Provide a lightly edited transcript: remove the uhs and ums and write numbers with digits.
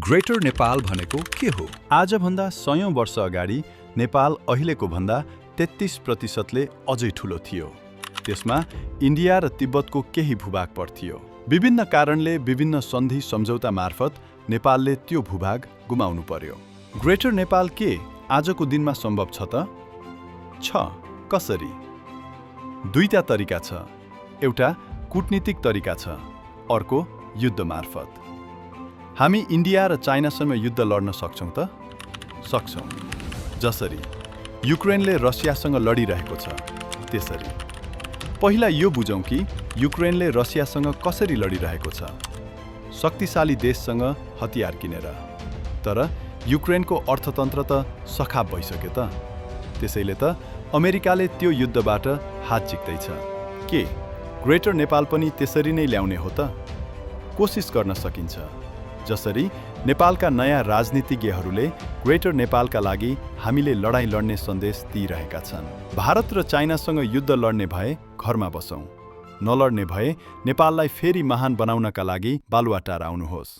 Greater Nepal भनेको के हो? आजभन्दा 100औं वर्ष अगाडि नेपाल अहिलेको भन्दा 33%ले अझै ठूलो थियो। त्यसमा इन्डिया र तिब्बतको केही भूभाग पर्थ्यो। विभिन्न कारणले विभिन्न सन्धि सम्झौता मार्फत नेपालले त्यो भूभाग गुमाउनु पर्यो। ग्रेटर नेपाल के आजको दिनमा सम्भव छ त? कसरी? दुईटा तरिका छ। एउटा कूटनीतिक तरिका छ, अर्को युद्ध मार्फत। हामी इन्डिया र चाइनासँग युद्ध लड्न सक्छौं त? सक्छौं। जसरी युक्रेनले रसियासँग लडिरहेको छ, त्यसरी। पहिला यो बुझौं कि युक्रेनले रसियासँग कसरी लडिरहेको छ। शक्तिशाली देशसँग हतियार किनेर। तर युक्रेनको अर्थतन्त्र त सखाप भइसक्यो त। त्यसैले त अमेरिकाले त्यो युद्धबाट हात झिक्दैछ। के ग्रेटर नेपाल पनि त्यसरी नै ल्याउने हो त? कोसिस गर्न सकिन्छ। जसरी नेपालका नयाँ राजनीतिज्ञहरूले ग्रेटर नेपालका लागि हामीले लडाईँ लड्ने सन्देश दिइरहेका छन्। भारत र चाइनासँग युद्ध लड्ने भए घरमा बसौँ, नलड्ने भए नेपाललाई फेरि महान बनाउनका लागि बालुवाटार आउनुहोस्।